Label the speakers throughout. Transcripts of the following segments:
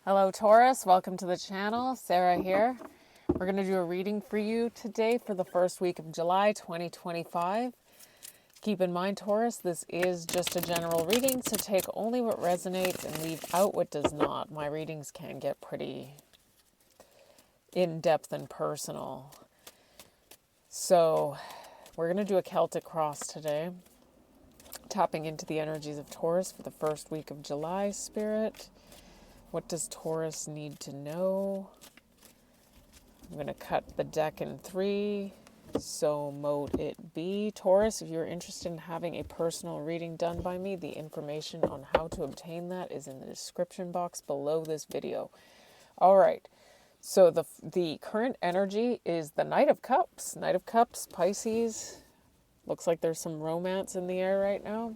Speaker 1: Hello Taurus, welcome to the channel. Sarah here. We're going to do a reading for you today for the first week of July 2025. Keep in mind, Taurus, this is just a general reading, so take only what resonates and leave out what does not. My readings can get pretty in-depth and personal. So we're going to do a Celtic cross today, tapping into the energies of Taurus for the first week of July, Spirit. What does Taurus need to know? I'm going to cut the deck in three, so mote it be. Taurus, if you're interested in having a personal reading done by me, the information on how to obtain that is in the description box below this video. All right, so the current energy is the Knight of Cups. Knight of Cups, Pisces. Looks like there's some romance in the air right now.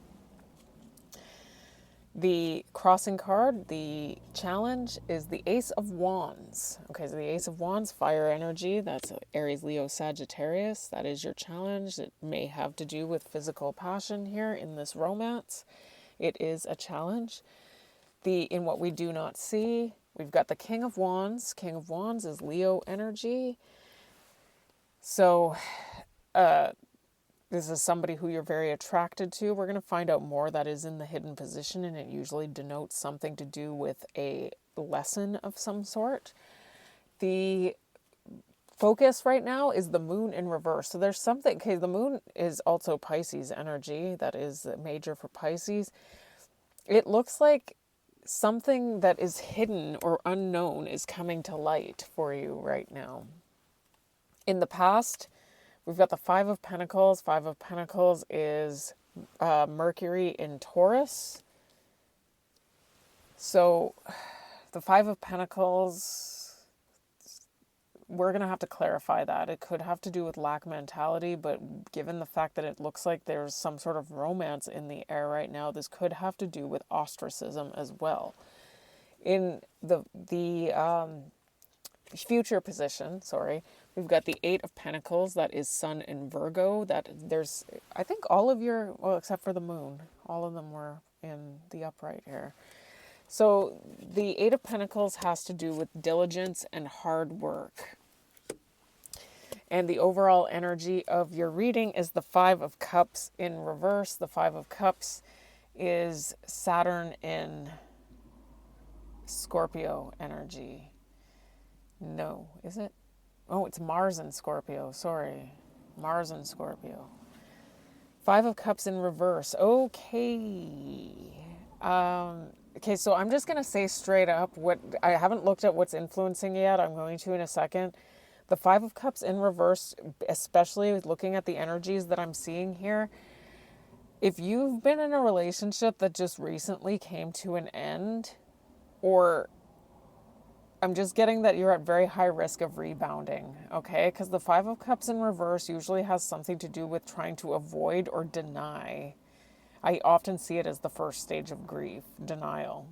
Speaker 1: The crossing card, the challenge, is the Ace of Wands. Okay, so the Ace of Wands, fire energy, that's Aries, Leo, Sagittarius. That is your challenge. It may have to do with physical passion here in this romance. It is a challenge. In what we do not see, we've got the King of Wands. King of Wands is Leo energy. So, this is somebody who you're very attracted to. We're going to find out more. That is in the hidden position, and it usually denotes something to do with a lesson of some sort. The focus right now is the moon in reverse. So there's something, okay, the moon is also Pisces energy. That is major for Pisces. It looks like something that is hidden or unknown is coming to light for you right now. In the past, we've got the Five of Pentacles. Five of Pentacles is Mercury in Taurus. So the Five of Pentacles, we're going to have to clarify that. It could have to do with lack mentality, but given the fact that it looks like there's some sort of romance in the air right now, this could have to do with ostracism as well. In the future position, we've got the Eight of Pentacles. That is Sun in Virgo. That there's, I think all of your, well, except for the moon, all of them were in the upright here. So the Eight of Pentacles has to do with diligence and hard work. And the overall energy of your reading is the Five of Cups in reverse. The Five of Cups is Saturn in Scorpio energy. No, is it? Oh, it's Mars in Scorpio. Sorry. Mars in Scorpio. Five of Cups in reverse. Okay. Okay, so I'm just going to say straight up what I haven't looked at what's influencing yet. I'm going to in a second. The Five of Cups in reverse, especially looking at the energies that I'm seeing here. If you've been in a relationship that just recently came to an end, or I'm just getting that you're at very high risk of rebounding, okay? Because the Five of Cups in reverse usually has something to do with trying to avoid or deny. I often see it as the first stage of grief, denial.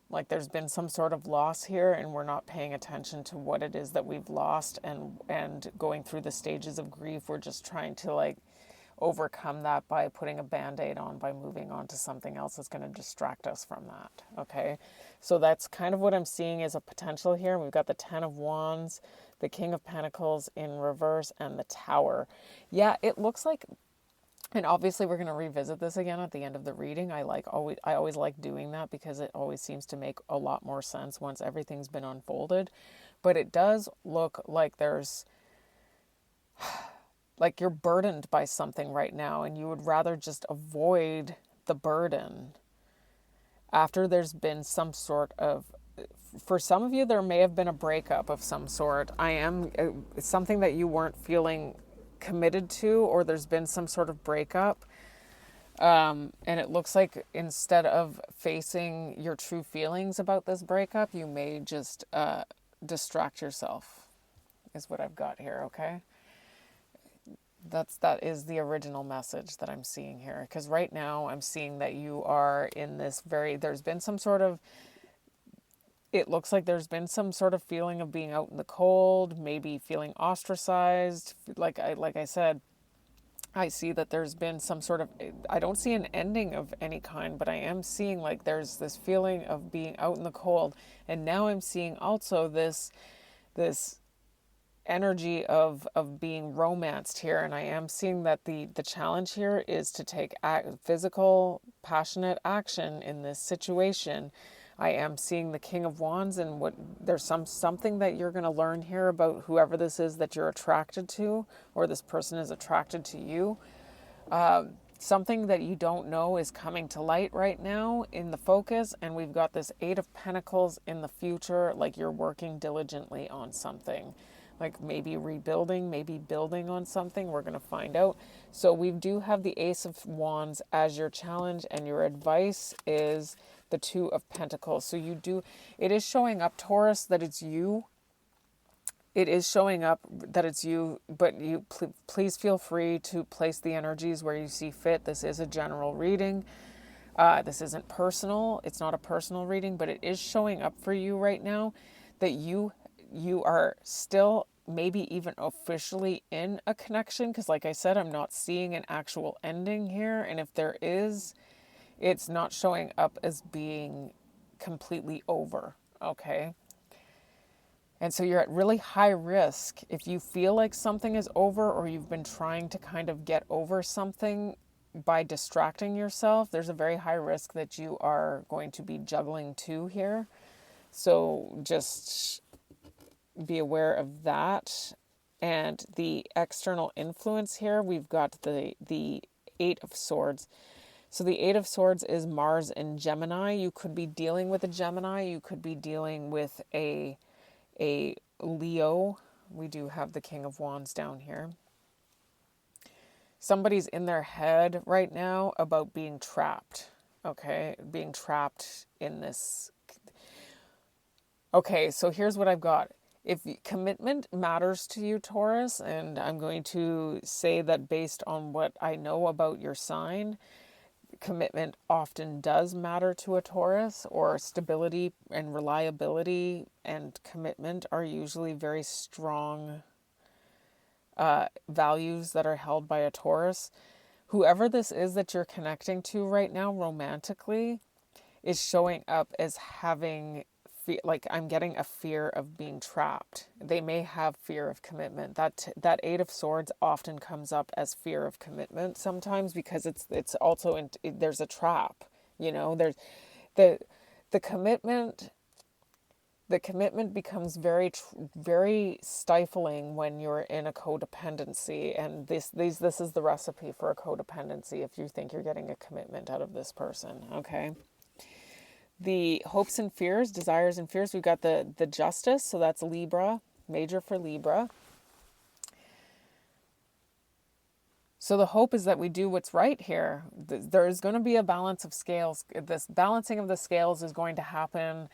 Speaker 1: Like there's been some sort of loss here and we're not paying attention to what it is that we've lost, and going through the stages of grief, we're just trying to like overcome that by putting a band-aid on, by moving on to something else that's going to distract us from that, okay? So that's kind of what I'm seeing as a potential here. We've got the Ten of Wands, the King of Pentacles in reverse, and the Tower. Yeah, it looks like, and obviously we're going to revisit this again at the end of the reading. I always like doing that because it always seems to make a lot more sense once everything's been unfolded. But it does look like there's, like you're burdened by something right now and you would rather just avoid the burden after there's been some sort of, for some of you, there may have been a breakup of some sort. It's something that you weren't feeling committed to, or there's been some sort of breakup. And it looks like instead of facing your true feelings about this breakup, you may just distract yourself, is what I've got here, okay? That is the original message that I'm seeing here. Because right now I'm seeing that you are in this there's been some sort of, it looks like there's been some sort of feeling of being out in the cold, maybe feeling ostracized. Like I said, I see that there's been some sort of, I don't see an ending of any kind, but I am seeing like there's this feeling of being out in the cold. And now I'm seeing also this energy of being romanced here, and I am seeing that the challenge here is to take physical passionate action in this situation. I am seeing the King of Wands, and what there's something that you're going to learn here about whoever this is that you're attracted to, or this person is attracted to you. Something that you don't know is coming to light right now in the focus, and we've got this Eight of Pentacles in the future, like you're working diligently on something, like maybe rebuilding, maybe building on something. We're going to find out. So we do have the Ace of Wands as your challenge, and your advice is the Two of Pentacles. So it is showing up, Taurus, that it's you. It is showing up that it's you, but please feel free to place the energies where you see fit. This is a general reading. This isn't personal. It's not a personal reading, but it is showing up for you right now that you are still maybe even officially in a connection. Because like I said, I'm not seeing an actual ending here. And if there is, it's not showing up as being completely over. Okay. And so you're at really high risk. If you feel like something is over, or you've been trying to kind of get over something by distracting yourself, there's a very high risk that you are going to be juggling two here. So just be aware of that. And the external influence here, we've got the Eight of Swords. So the Eight of Swords is Mars and Gemini. You could be dealing with a Gemini. You could be dealing with a Leo. We do have the King of Wands down here. Somebody's in their head right now about being trapped. Okay, being trapped in this. Okay, so here's what I've got. If commitment matters to you, Taurus, and I'm going to say that based on what I know about your sign, commitment often does matter to a Taurus, or stability and reliability and commitment are usually very strong values that are held by a Taurus. Whoever this is that you're connecting to right now romantically is showing up as having, like, I'm getting a fear of being trapped. They may have fear of commitment. That Eight of Swords often comes up as fear of commitment sometimes, because it's also there's a trap. There's the commitment. The commitment becomes very, very stifling when you're in a codependency, and this is the recipe for a codependency. If you think you're getting a commitment out of this person, okay. The hopes and fears, desires and fears, we've got the Justice, so that's Libra, major for Libra. So the hope is that we do what's right here. There's going to be a balance of scales. This balancing of the scales is going to happen.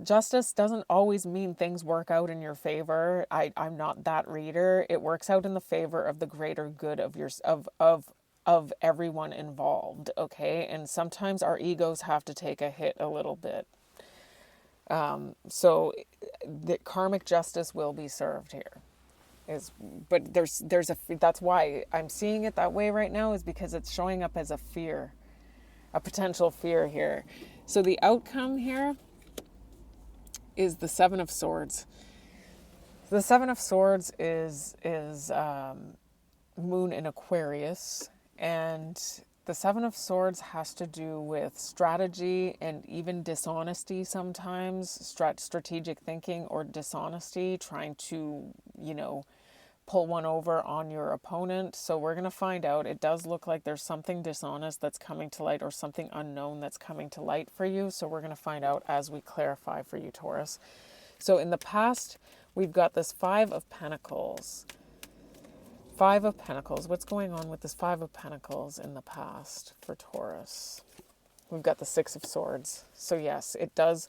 Speaker 1: Justice doesn't always mean things work out in your favor. I'm not that reader. It works out in the favor of the greater good of everyone involved, okay? And sometimes our egos have to take a hit a little bit. So the karmic justice will be served here. But that's why I'm seeing it that way right now, is because it's showing up as a fear, a potential fear here. So the outcome here is the Seven of Swords. The Seven of Swords is Moon in Aquarius, and the Seven of Swords has to do with strategy and even dishonesty sometimes, strategic thinking or dishonesty, trying to, pull one over on your opponent. So we're going to find out. It does look like there's something dishonest that's coming to light, or something unknown that's coming to light for you. So we're going to find out as we clarify for you, Taurus. So in the past, we've got this Five of Pentacles. Five of Pentacles. What's going on with this Five of Pentacles in the past for Taurus? We've got the Six of Swords. So yes, it does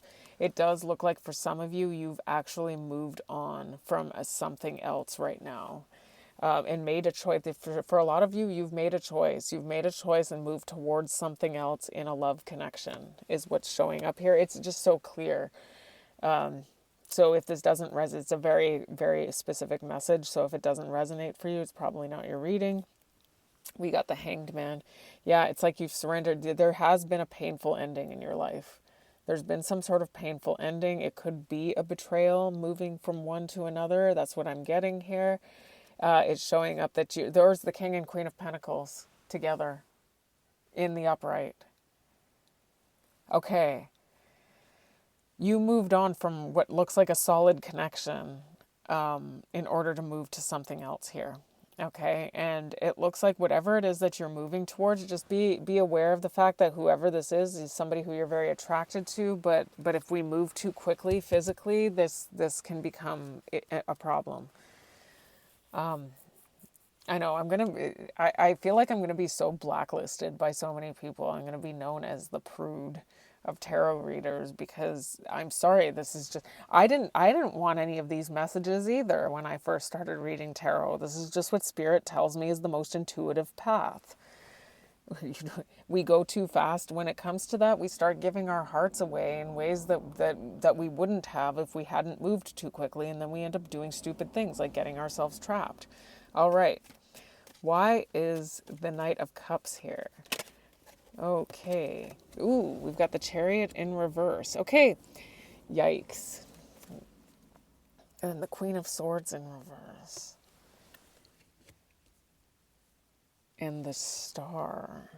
Speaker 1: look like for some of you, you've actually moved on from something else right now, and made a choice. For a lot of you, you've made a choice. You've made a choice and moved towards something else in a love connection is what's showing up here. It's just so clear. So if this doesn't resonate, it's a very, very specific message. So if it doesn't resonate for you, it's probably not your reading. We got the Hanged Man. Yeah, it's like you've surrendered. There has been a painful ending in your life. There's been some sort of painful ending. It could be a betrayal, moving from one to another. That's what I'm getting here. It's showing up that there's the King and Queen of Pentacles together in the upright. Okay. You moved on from what looks like a solid connection in order to move to something else here. Okay, and it looks like whatever it is that you're moving towards, just be aware of the fact that whoever this is somebody who you're very attracted to. But if we move too quickly physically, this can become a problem. I know I feel like I'm gonna be so blacklisted by so many people. I'm gonna be known as the prude of tarot readers because I'm sorry, this is just I didn't want any of these messages either when I first started reading tarot. This is just what spirit tells me is the most intuitive path. We go too fast when it comes to that. We start giving our hearts away in ways that we wouldn't have if we hadn't moved too quickly, and then we end up doing stupid things like getting ourselves trapped. All right. Why is the Knight of Cups here? Okay. Ooh, we've got the Chariot in reverse. Okay. Yikes. And the Queen of Swords in reverse. And the Star.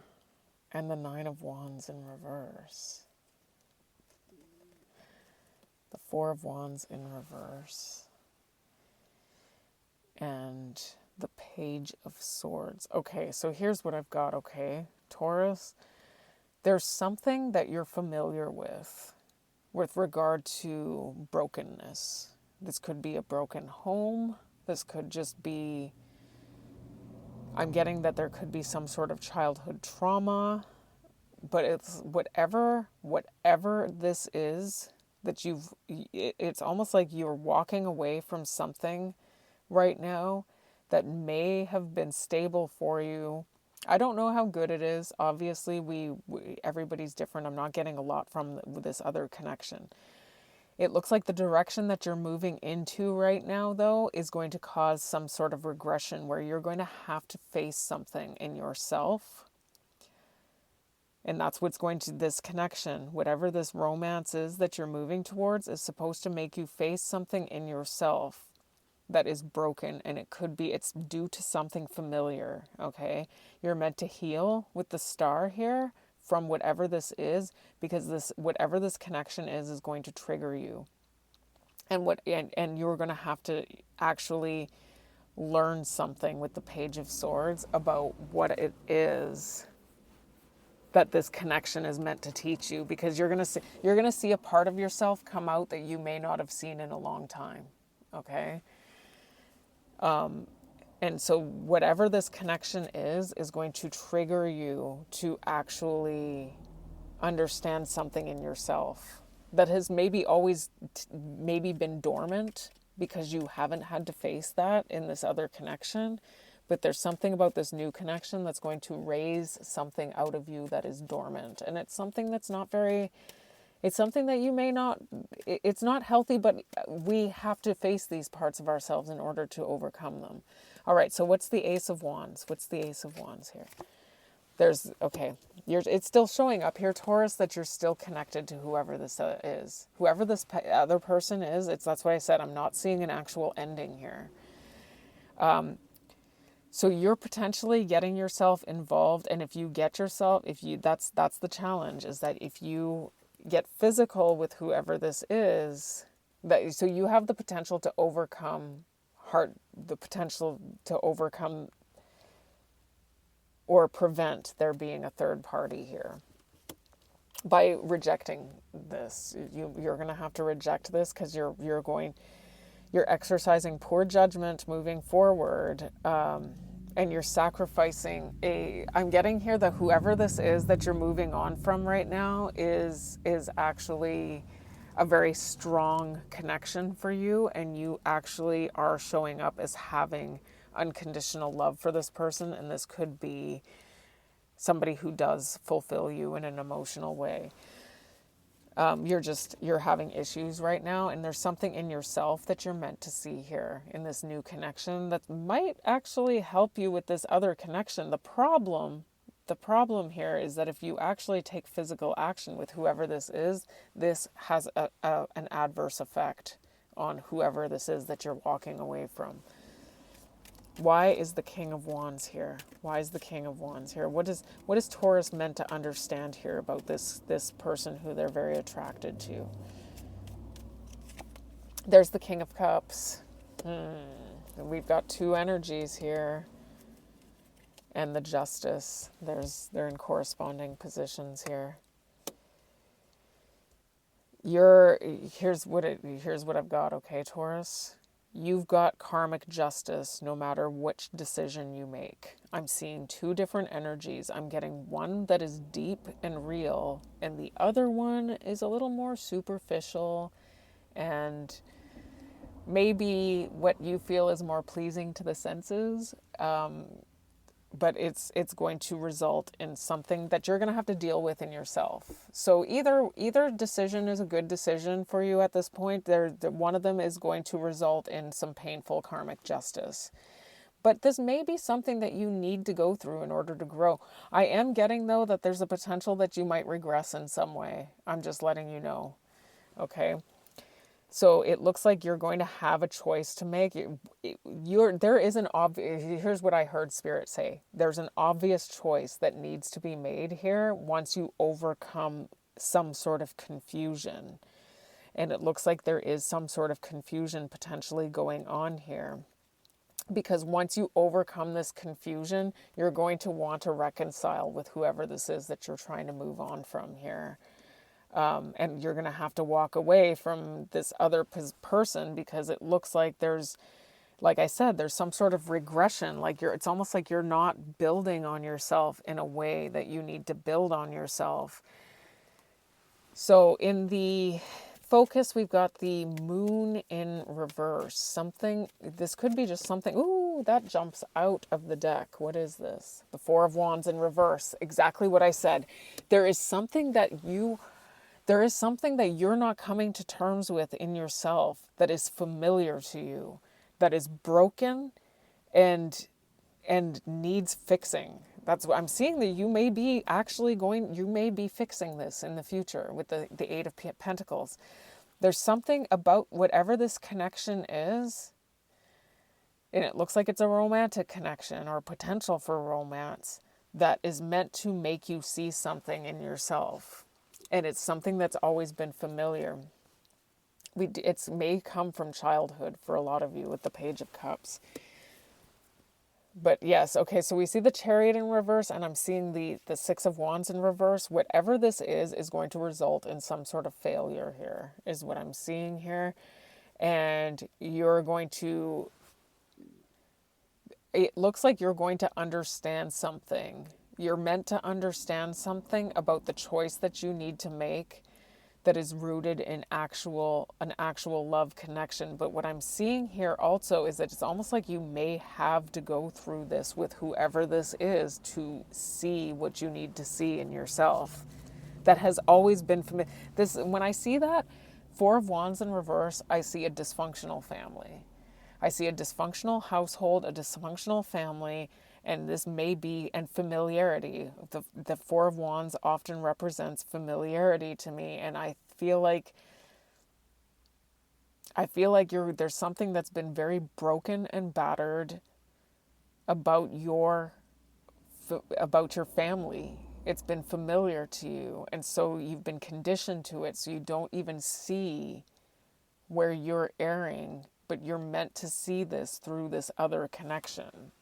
Speaker 1: And the Nine of Wands in reverse. The Four of Wands in reverse. And the Page of Swords. Okay, so here's what I've got, okay? Taurus, there's something that you're familiar with regard to brokenness. This could be a broken home. This could just be, I'm getting that there could be some sort of childhood trauma, but it's whatever this is that it's almost like you're walking away from something right now that may have been stable for you. I don't know how good it is. Obviously, everybody's different. I'm not getting a lot from this other connection. It looks like the direction that you're moving into right now, though, is going to cause some sort of regression where you're going to have to face something in yourself. And that's what's going to, this connection, whatever this romance is that you're moving towards, is supposed to make you face something in yourself that is broken, and it's due to something familiar, okay? You're meant to heal with the Star here from whatever this is, because whatever this connection is going to trigger you. And you're going to have to actually learn something with the Page of Swords about what it is that this connection is meant to teach you, because you're going to see a part of yourself come out that you may not have seen in a long time, okay? And so whatever this connection is going to trigger you to actually understand something in yourself that has maybe always maybe been dormant because you haven't had to face that in this other connection. But there's something about this new connection that's going to raise something out of you that is dormant. And it's something that's not very... It's something that you may not, it's not healthy, but we have to face these parts of ourselves in order to overcome them. All right, so what's the Ace of Wands? What's the Ace of Wands here? It's still showing up here, Taurus, that you're still connected to whoever this is. Whoever this other person is, that's why I said I'm not seeing an actual ending here. So you're potentially getting yourself involved, and if you get yourself, that's the challenge, is that if you get physical with whoever this is, so you have the potential to overcome or prevent there being a third party here by rejecting this. You're going to have to reject this because you're exercising poor judgment moving forward. And you're sacrificing I'm getting here that whoever this is that you're moving on from right now is actually a very strong connection for you, and you actually are showing up as having unconditional love for this person, and this could be somebody who does fulfill you in an emotional way. You're having issues right now, and there's something in yourself that you're meant to see here in this new connection that might actually help you with this other connection. The problem here is that if you actually take physical action with whoever this has an adverse effect on whoever this is that you're walking away from. Why is the King of Wands here? Why is the King of Wands here? What is Taurus meant to understand here about this person who they're very attracted to? There's the King of Cups. We've got two energies here. And the Justice. They're in corresponding positions here. Here's what I've got, okay, Taurus? You've got karmic justice no matter which decision you make. I'm seeing two different energies. I'm getting one that is deep and real, and the other one is a little more superficial and maybe what you feel is more pleasing to the senses. But it's going to result in something that you're going to have to deal with in yourself. So either decision is a good decision for you at this point. One of them is going to result in some painful karmic justice. But this may be something that you need to go through in order to grow. I am getting, though, that there's a potential that you might regress in some way. I'm just letting you know. Okay? So it looks like you're going to have a choice to make. Here's what I heard Spirit say. There's an obvious choice that needs to be made here once you overcome some sort of confusion. And it looks like there is some sort of confusion potentially going on here. Because once you overcome this confusion, you're going to want to reconcile with whoever this is that you're trying to move on from here. And you're going to have to walk away from this other person because it looks like there's, like I said, there's some sort of regression. It's almost like you're not building on yourself in a way that you need to build on yourself. So in the focus, we've got the moon in reverse. This could be just something, ooh, that jumps out of the deck. What is this? The Four of Wands in reverse. Exactly what I said. There is something that you're not coming to terms with in yourself that is familiar to you, that is broken and needs fixing. That's what I'm seeing, that you may be fixing this in the future with the Eight of Pentacles. There's something about whatever this connection is, and it looks like it's a romantic connection or potential for romance, that is meant to make you see something in yourself. And it's something that's always been familiar. It may come from childhood for a lot of you with the Page of Cups. But yes, okay, so we see the Chariot in reverse, and I'm seeing the Six of Wands in reverse. Whatever this is going to result in some sort of failure here, is what I'm seeing here. And it looks like you're going to understand something. You're meant to understand something about the choice that you need to make that is rooted in an actual love connection. But what I'm seeing here also is that it's almost like you may have to go through this with whoever this is to see what you need to see in yourself. That has always been familiar. When I see that Four of Wands in reverse, I see a dysfunctional family. I see a dysfunctional household, a dysfunctional family. And this may be, and familiarity. The Four of Wands often represents familiarity to me. And I feel like there's something that's been very broken and battered about your family. It's been familiar to you. And so you've been conditioned to it. So you don't even see where you're erring, but you're meant to see this through this other connection.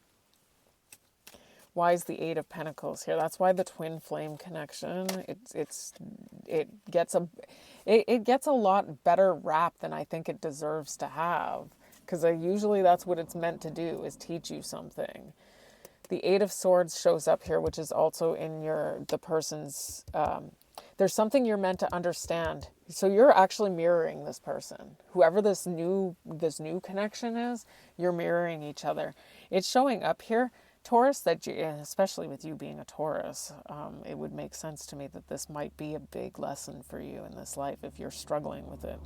Speaker 1: Why is the Eight of Pentacles here? That's why the twin flame connection, it gets a lot better rap than I think it deserves to have. Because usually that's what it's meant to do, is teach you something. The Eight of Swords shows up here, which is also in the person's, there's something you're meant to understand. So you're actually mirroring this person. Whoever this new connection is, you're mirroring each other. It's showing up here Taurus, that you, especially with you being a Taurus, it would make sense to me that this might be a big lesson for you in this life if you're struggling with it.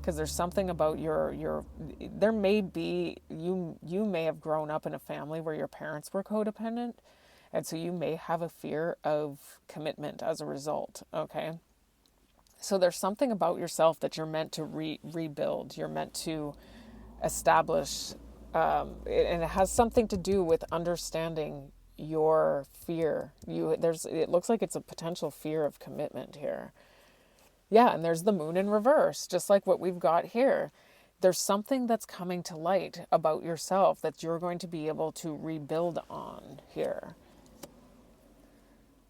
Speaker 1: Because there's something about there may be, you may have grown up in a family where your parents were codependent, and so you may have a fear of commitment as a result, okay? So there's something about yourself that you're meant to rebuild. You're meant to establish, and it has something to do with understanding your fear. It looks like it's a potential fear of commitment here. Yeah, and there's the moon in reverse, just like what we've got here. There's something that's coming to light about yourself that you're going to be able to rebuild on here.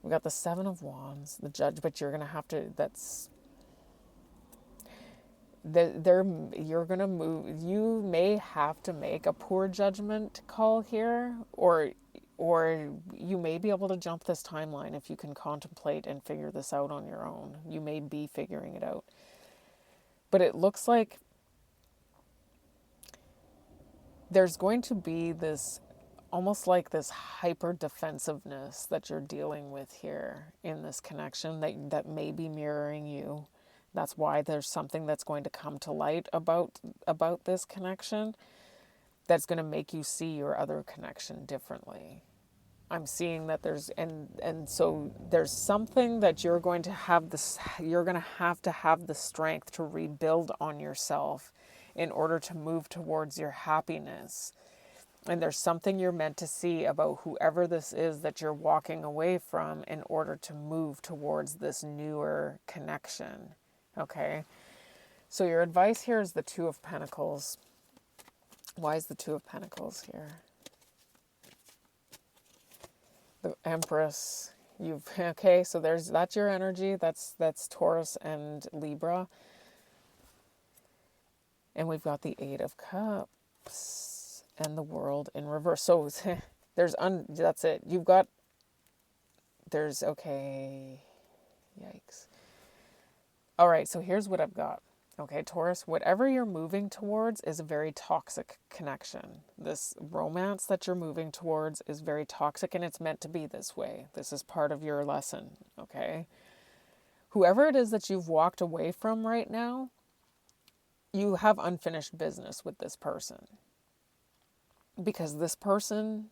Speaker 1: We got the Seven of Wands, the Judge, but you're going to have to, you're going to move, you may have to make a poor judgment call here, or you may be able to jump this timeline if you can contemplate and figure this out on your own. You may be figuring it out. But it looks like there's going to be this, almost like this hyper defensiveness that you're dealing with here in this connection that may be mirroring you. That's why there's something that's going to come to light about this connection that's going to make you see your other connection differently. I'm seeing that and so there's something that you're going to have to have the strength to rebuild on yourself in order to move towards your happiness. And there's something you're meant to see about whoever this is that you're walking away from in order to move towards this newer connection. Okay? So your advice here is the Two of Pentacles. Why is the Two of Pentacles here? The Empress. Okay, so that's your energy. That's Taurus and Libra. And we've got the Eight of Cups and the World in reverse. So that's it. Okay. Yikes. All right, so here's what I've got. Okay, Taurus, whatever you're moving towards is a very toxic connection. This romance that you're moving towards is very toxic, and it's meant to be this way. This is part of your lesson, okay? Whoever it is that you've walked away from right now, you have unfinished business with this person. Because this person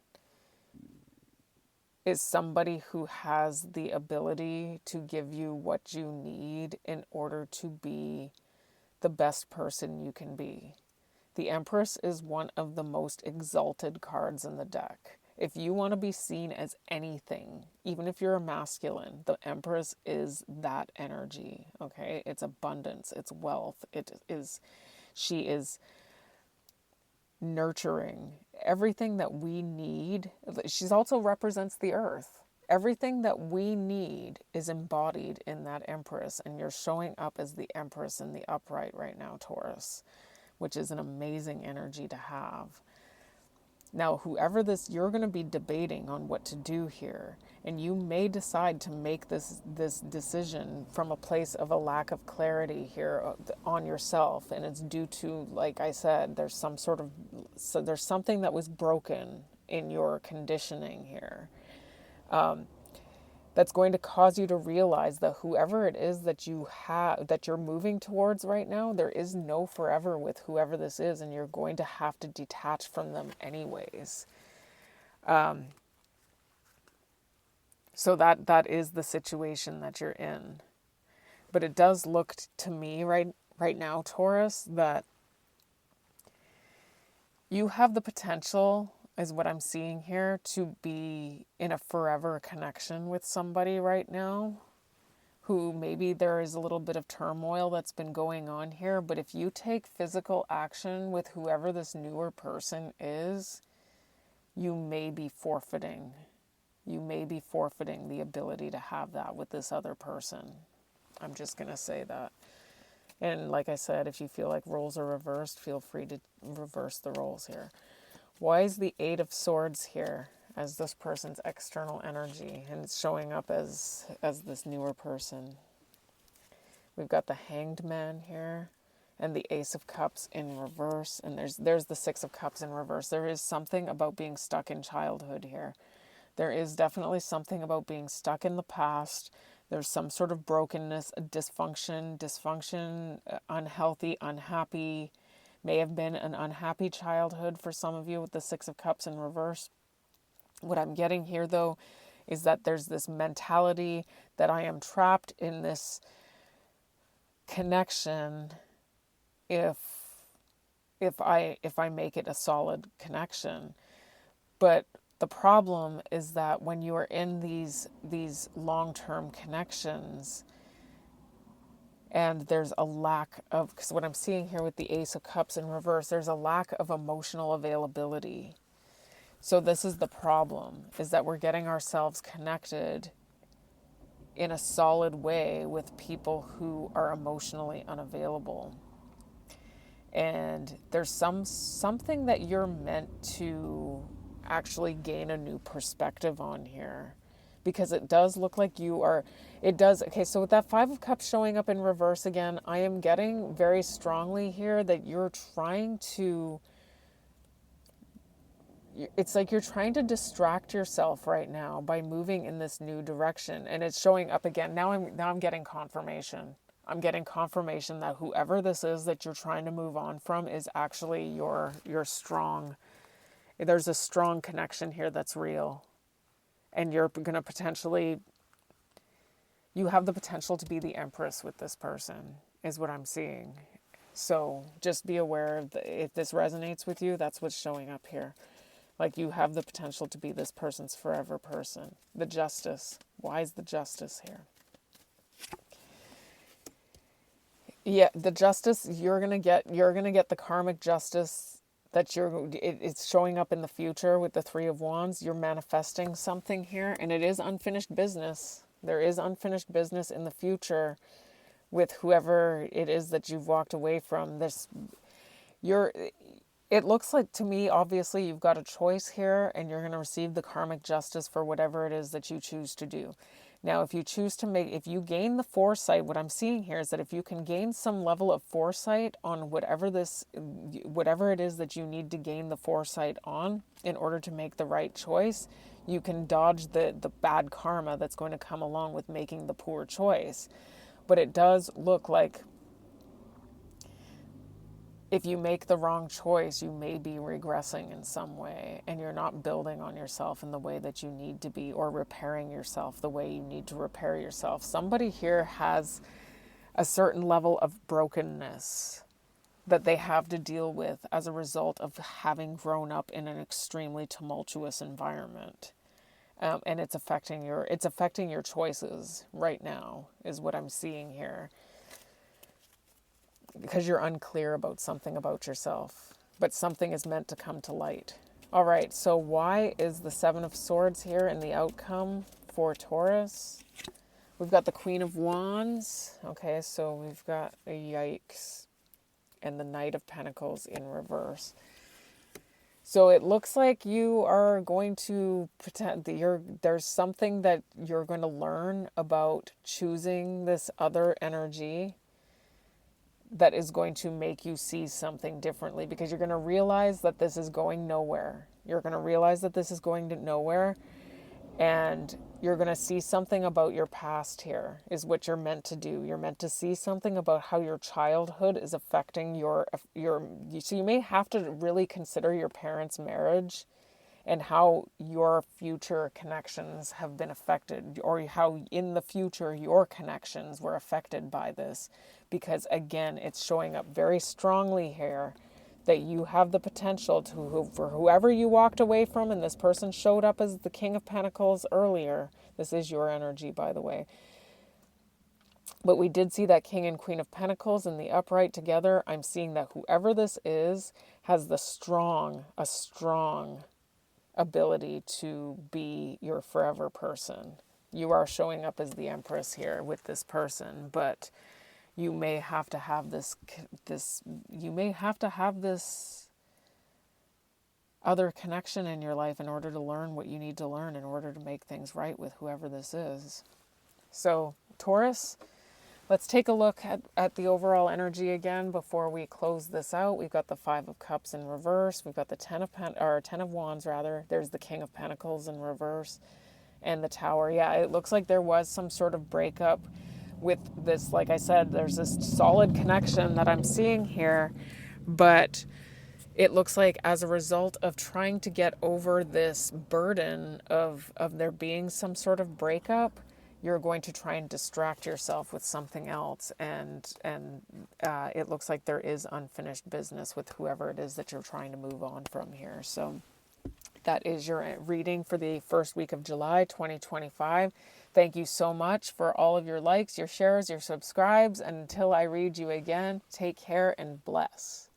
Speaker 1: is somebody who has the ability to give you what you need in order to be the best person you can be. The Empress is one of the most exalted cards in the deck. If you want to be seen as anything, even if you're a masculine, the Empress is that energy, okay? It's abundance, it's wealth, she is nurturing. Everything that we need, she also represents the earth. Everything that we need is embodied in that Empress, and you're showing up as the Empress in the upright right now, Taurus, which is an amazing energy to have. Now, you're going to be debating on what to do here, and you may decide to make this decision from a place of a lack of clarity here on yourself, and it's due to, like I said, there's something that was broken in your conditioning here. That's going to cause you to realize that whoever it is that you're moving towards right now, there is no forever with whoever this is, and you're going to have to detach from them anyways. So that is the situation that you're in. But it does look to me right now, Taurus, that you have the potential, is what I'm seeing here, to be in a forever connection with somebody right now who maybe there is a little bit of turmoil that's been going on here, but if you take physical action with whoever this newer person is, you may be forfeiting the ability to have that with this other person. I'm just going to say that. And like I said, if you feel like roles are reversed, feel free to reverse the roles here. Why is the Eight of Swords here as this person's external energy, and it's showing up as this newer person? We've got the Hanged Man here, and the Ace of Cups in reverse. And there's the Six of Cups in reverse. There is something about being stuck in childhood here. There is definitely something about being stuck in the past. There's some sort of brokenness, a dysfunction, unhealthy, unhappy. May have been an unhappy childhood for some of you with the Six of Cups in reverse. What I'm getting here, though, is that there's this mentality that I am trapped in this connection if I make it a solid connection. But the problem is that when you are in these long-term connections, and there's a lack of, because what I'm seeing here with the Ace of Cups in reverse, there's a lack of emotional availability. So this is the problem, is that we're getting ourselves connected in a solid way with people who are emotionally unavailable. And there's something that you're meant to actually gain a new perspective on here, because it does look like you are, it does. Okay, so with that Five of Cups showing up in reverse again, I am getting very strongly here that you're trying to, it's like you're trying to distract yourself right now by moving in this new direction, and it's showing up again. Now I'm getting confirmation. I'm getting confirmation that whoever this is that you're trying to move on from is actually your strong. There's a strong connection here that's real. And you're going to potentially, you have the potential to be the Empress with this person, is what I'm seeing. So just be aware of if this resonates with you, that's what's showing up here. Like you have the potential to be this person's forever person. The Justice. Why is the Justice here? Yeah, the Justice, you're gonna get the karmic justice that it's showing up in the future with the Three of Wands. You're manifesting something here, and it is unfinished business. There is unfinished business in the future with whoever it is that you've walked away from. It looks like to me, obviously, you've got a choice here, and you're going to receive the karmic justice for whatever it is that you choose to do. Now, if you gain the foresight, what I'm seeing here is that if you can gain some level of foresight on whatever it is that you need to gain the foresight on in order to make the right choice, you can dodge the bad karma that's going to come along with making the poor choice. But it does look like if you make the wrong choice, you may be regressing in some way, and you're not building on yourself in the way that you need to be, or repairing yourself the way you need to repair yourself. Somebody here has a certain level of brokenness that they have to deal with as a result of having grown up in an extremely tumultuous environment. And it's affecting your choices right now, is what I'm seeing here. Because you're unclear about something about yourself, but something is meant to come to light. All right, so why is the Seven of Swords here in the outcome for Taurus? We've got the Queen of Wands. Okay, so we've got a yikes and the Knight of Pentacles in reverse. So it looks like you are going to there's something that you're going to learn about choosing this other energy that is going to make you see something differently, because you're going to realize that this is going nowhere. You're going to realize that this is going to nowhere, and you're going to see something about your past here, is what you're meant to do. You're meant to see something about how your childhood is affecting so you may have to really consider your parents' marriage and how your future connections have been affected, or how in the future your connections were affected by this. Because again, it's showing up very strongly here that you have the potential for whoever you walked away from, and this person showed up as the King of Pentacles earlier. This is your energy, by the way. But we did see that King and Queen of Pentacles in the upright together. I'm seeing that whoever this is has a strong ability to be your forever person. You are showing up as the Empress here with this person, but you may have to have this other connection in your life in order to learn what you need to learn in order to make things right with whoever this is. So, Taurus, Let's take a look at the overall energy again before we close this out. We've got the Five of Cups in reverse. We've got the Ten of Wands rather. There's the King of Pentacles in reverse, and the Tower. Yeah, it looks like there was some sort of breakup with this. Like I said, there's this solid connection that I'm seeing here, but it looks like as a result of trying to get over this burden of there being some sort of breakup, you're going to try and distract yourself with something else, and it looks like there is unfinished business with whoever it is that you're trying to move on from here. So that is your reading for the first week of July 2025. Thank you so much for all of your likes, your shares, your subscribes, and until I read you again, take care and bless.